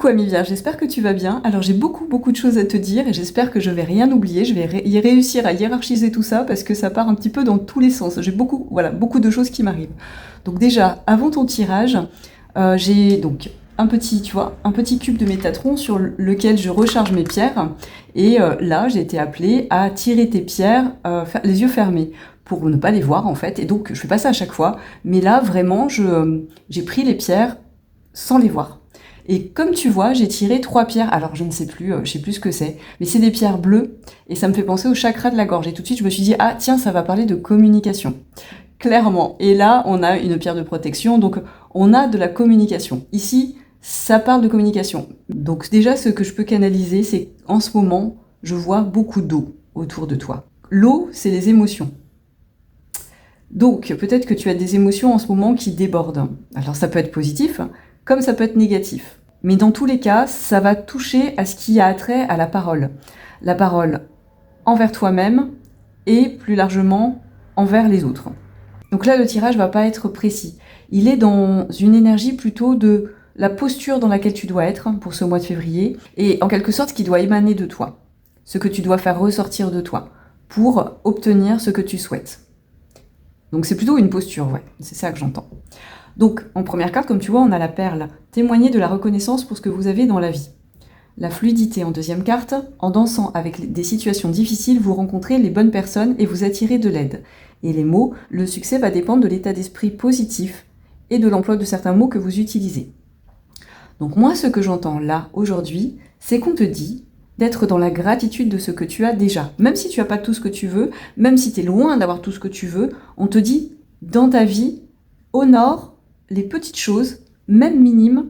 ami Vierge, j'espère que tu vas bien. Alors j'ai beaucoup de choses à te dire et j'espère que je vais rien oublier. Je vais y réussir à hiérarchiser tout ça parce que ça part un petit peu dans tous les sens. J'ai beaucoup de choses qui m'arrivent. Donc déjà, avant ton tirage, j'ai donc un petit, tu vois, un petit cube de Métatron sur lequel je recharge mes pierres. Et là, j'ai été appelée à tirer tes pierres les yeux fermés pour ne pas les voir en fait. Et donc, je fais pas ça à chaque fois. Mais là, vraiment, j'ai pris les pierres sans les voir. Et comme tu vois, j'ai tiré 3 pierres. Alors, je ne sais plus, je sais plus ce que c'est. Mais c'est des pierres bleues. Et ça me fait penser au chakra de la gorge. Et tout de suite, je me suis dit, ah tiens, ça va parler de communication. Clairement. Et là, on a une pierre de protection. Donc, on a de la communication. Ici, ça parle de communication. Donc déjà, ce que je peux canaliser, c'est qu'en ce moment, je vois beaucoup d'eau autour de toi. L'eau, c'est les émotions. Donc, peut-être que tu as des émotions en ce moment qui débordent. Alors, ça peut être positif, comme ça peut être négatif. Mais dans tous les cas, ça va toucher à ce qui a attrait à la parole. La parole envers toi-même et plus largement envers les autres. Donc là, le tirage va pas être précis. Il est dans une énergie plutôt de la posture dans laquelle tu dois être pour ce mois de février et en quelque sorte ce qui doit émaner de toi, ce que tu dois faire ressortir de toi pour obtenir ce que tu souhaites. Donc c'est plutôt une posture, ouais, c'est ça que j'entends. Donc en première carte, comme tu vois, on a la perle, témoigner de la reconnaissance pour ce que vous avez dans la vie. La fluidité en deuxième carte, en dansant avec des situations difficiles, vous rencontrez les bonnes personnes et vous attirez de l'aide. Et les mots, le succès va dépendre de l'état d'esprit positif et de l'emploi de certains mots que vous utilisez. Donc moi, ce que j'entends là, aujourd'hui, c'est qu'on te dit d'être dans la gratitude de ce que tu as déjà. Même si tu n'as pas tout ce que tu veux, même si tu es loin d'avoir tout ce que tu veux, on te dit, dans ta vie, honore les petites choses, même minimes,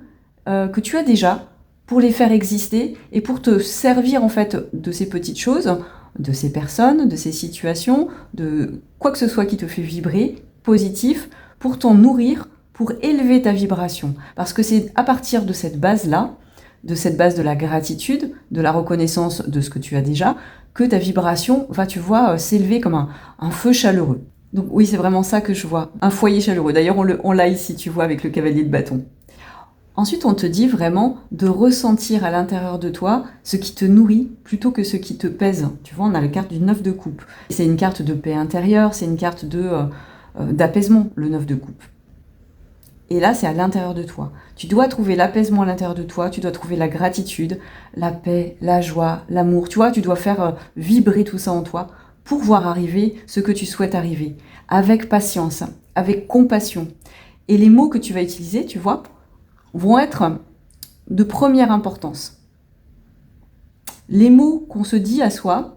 que tu as déjà, pour les faire exister et pour te servir en fait de ces petites choses, de ces personnes, de ces situations, de quoi que ce soit qui te fait vibrer, positif, pour t'en nourrir, pour élever ta vibration. Parce que c'est à partir de cette base-là, de cette base de la gratitude, de la reconnaissance de ce que tu as déjà, que ta vibration va, tu vois, s'élever comme un feu chaleureux. Donc oui, c'est vraiment ça que je vois, un foyer chaleureux. D'ailleurs, on l'a ici, tu vois, avec le cavalier de bâton. Ensuite, on te dit vraiment de ressentir à l'intérieur de toi ce qui te nourrit plutôt que ce qui te pèse. Tu vois, on a la carte du 9 de coupe. C'est une carte de paix intérieure, c'est une carte d'apaisement, le 9 de coupe. Et là, c'est à l'intérieur de toi. Tu dois trouver l'apaisement à l'intérieur de toi, tu dois trouver la gratitude, la paix, la joie, l'amour. Tu vois, tu dois faire vibrer tout ça en toi pour voir arriver ce que tu souhaites arriver. Avec patience, avec compassion. Et les mots que tu vas utiliser, tu vois, vont être de première importance. Les mots qu'on se dit à soi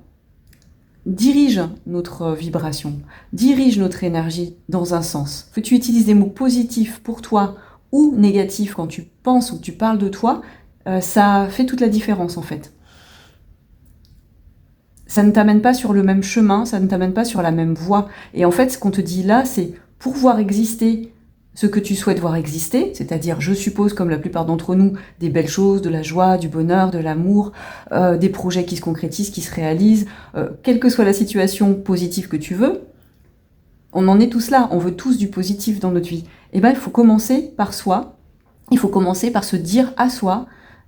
dirigent notre vibration, dirigent notre énergie dans un sens. Que tu utilises des mots positifs pour toi ou négatifs quand tu penses ou tu parles de toi, ça fait toute la différence en fait. Ça ne t'amène pas sur le même chemin, ça ne t'amène pas sur la même voie. Et en fait, ce qu'on te dit là, c'est pour voir exister ce que tu souhaites voir exister, c'est-à-dire, je suppose, comme la plupart d'entre nous, des belles choses, de la joie, du bonheur, de l'amour, des projets qui se concrétisent, qui se réalisent, quelle que soit la situation positive que tu veux, on en est tous là, on veut tous du positif dans notre vie. Et bien, il faut commencer par soi, il faut commencer par se dire à soi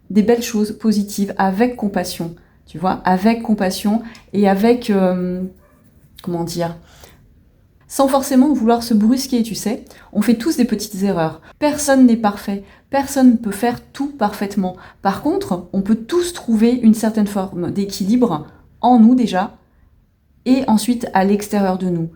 des belles choses positives avec compassion, tu vois, avec compassion et avec, comment dire, sans forcément vouloir se brusquer, tu sais. On fait tous des petites erreurs. Personne n'est parfait. Personne ne peut faire tout parfaitement. Par contre, on peut tous trouver une certaine forme d'équilibre en nous déjà et ensuite à l'extérieur de nous.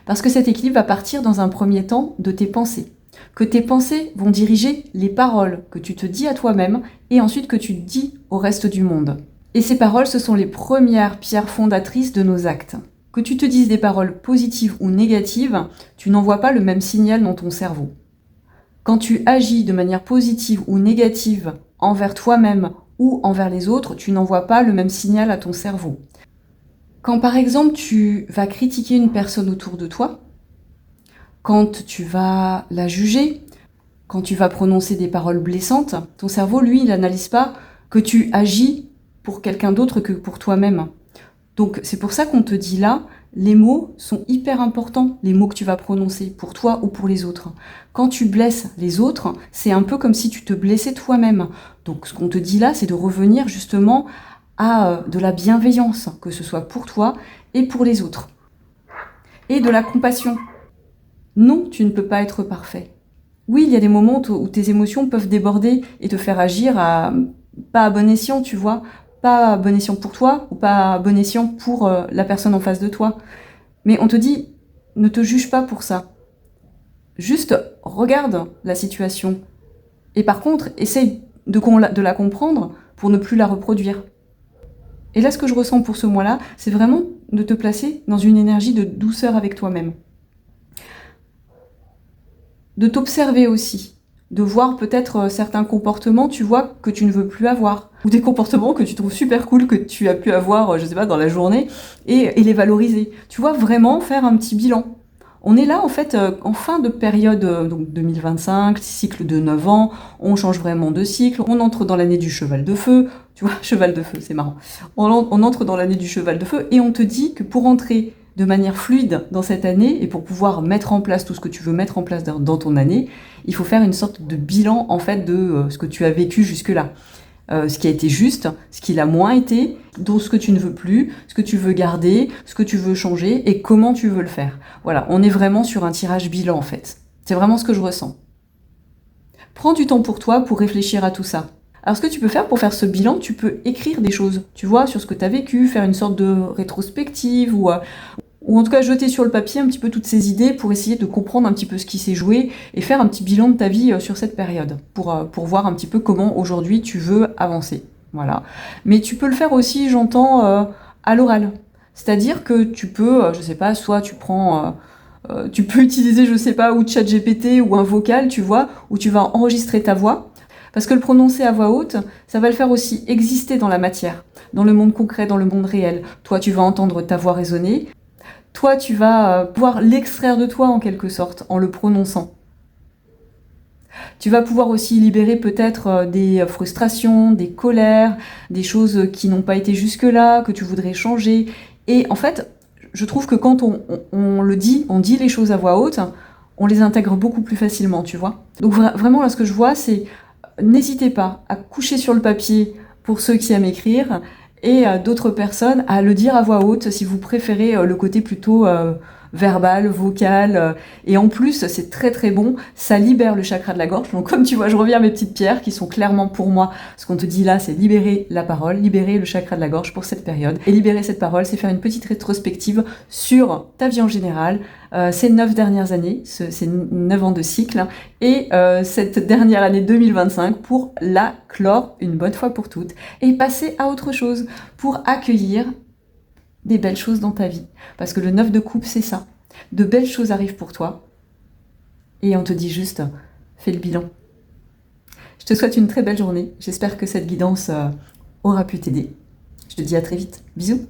Parce que cet équilibre va partir dans un premier temps de tes pensées. Que tes pensées vont diriger les paroles que tu te dis à toi-même et ensuite que tu dis au reste du monde. Et ces paroles, ce sont les premières pierres fondatrices de nos actes. Que tu te dises des paroles positives ou négatives, tu n'envoies pas le même signal dans ton cerveau. Quand tu agis de manière positive ou négative envers toi-même ou envers les autres, tu n'envoies pas le même signal à ton cerveau. Quand par exemple tu vas critiquer une personne autour de toi, quand tu vas la juger, quand tu vas prononcer des paroles blessantes, ton cerveau, lui, il n'analyse pas que tu agis pour quelqu'un d'autre que pour toi-même. Donc c'est pour ça qu'on te dit là, les mots sont hyper importants, les mots que tu vas prononcer, pour toi ou pour les autres. Quand tu blesses les autres, c'est un peu comme si tu te blessais toi-même. Donc ce qu'on te dit là, c'est de revenir justement à de la bienveillance, que ce soit pour toi et pour les autres. Et de la compassion. Non, tu ne peux pas être parfait. Oui, il y a des moments où tes émotions peuvent déborder et te faire agir pas à bon escient, tu vois, pas à bon escient pour toi ou pas à bon escient pour la personne en face de toi. Mais on te dit, ne te juge pas pour ça. Juste regarde la situation. Et par contre, essaye de la comprendre pour ne plus la reproduire. Et là, ce que je ressens pour ce mois-là, c'est vraiment de te placer dans une énergie de douceur avec toi-même. De t'observer aussi, de voir peut-être certains comportements, tu vois, que tu ne veux plus avoir, ou des comportements que tu trouves super cool, que tu as pu avoir, je sais pas, dans la journée, et les valoriser. Tu vois, vraiment faire un petit bilan. On est là, en fait, en fin de période, donc 2025, cycle de 9 ans, on change vraiment de cycle, on entre dans l'année du cheval de feu, tu vois, cheval de feu, c'est marrant. On entre dans l'année du cheval de feu, et on te dit que pour entrer de manière fluide dans cette année, et pour pouvoir mettre en place tout ce que tu veux mettre en place dans ton année, il faut faire une sorte de bilan, en fait, de ce que tu as vécu jusque-là. Ce qui a été juste, ce qui l'a moins été, dont ce que tu ne veux plus, ce que tu veux garder, ce que tu veux changer et comment tu veux le faire. Voilà, on est vraiment sur un tirage bilan en fait. C'est vraiment ce que je ressens. Prends du temps pour toi pour réfléchir à tout ça. Alors ce que tu peux faire pour faire ce bilan, tu peux écrire des choses, tu vois, sur ce que tu as vécu, faire une sorte de rétrospective ou en tout cas jeter sur le papier un petit peu toutes ces idées pour essayer de comprendre un petit peu ce qui s'est joué et faire un petit bilan de ta vie sur cette période pour voir un petit peu comment aujourd'hui tu veux avancer. Voilà. Mais tu peux le faire aussi, j'entends, à l'oral. C'est-à-dire que tu peux, je sais pas, soit tu peux utiliser, je sais pas, ou ChatGPT ou un vocal, tu vois, où tu vas enregistrer ta voix. Parce que le prononcer à voix haute, ça va le faire aussi exister dans la matière, dans le monde concret, dans le monde réel. Toi, tu vas entendre ta voix résonner. Toi, tu vas pouvoir l'extraire de toi en quelque sorte, en le prononçant. Tu vas pouvoir aussi libérer peut-être des frustrations, des colères, des choses qui n'ont pas été jusque-là, que tu voudrais changer. Et en fait, je trouve que quand on le dit, on dit les choses à voix haute, on les intègre beaucoup plus facilement, tu vois. Donc vraiment, là, ce que je vois, c'est n'hésitez pas à coucher sur le papier pour ceux qui aiment écrire, et d'autres personnes à le dire à voix haute si vous préférez le côté plutôt verbal, vocal. Et en plus, c'est très très bon, ça libère le chakra de la gorge. Donc comme tu vois, je reviens à mes petites pierres qui sont clairement pour moi. Ce qu'on te dit là, c'est libérer la parole, libérer le chakra de la gorge pour cette période. Et libérer cette parole, c'est faire une petite rétrospective sur ta vie en général, ces 9 dernières années, ces 9 ans de cycle, et cette dernière année 2025 pour la clore une bonne fois pour toutes et passer à autre chose pour accueillir des belles choses dans ta vie. Parce que le 9 de coupe, c'est ça. De belles choses arrivent pour toi et on te dit juste, fais le bilan. Je te souhaite une très belle journée. J'espère que cette guidance aura pu t'aider. Je te dis à très vite. Bisous.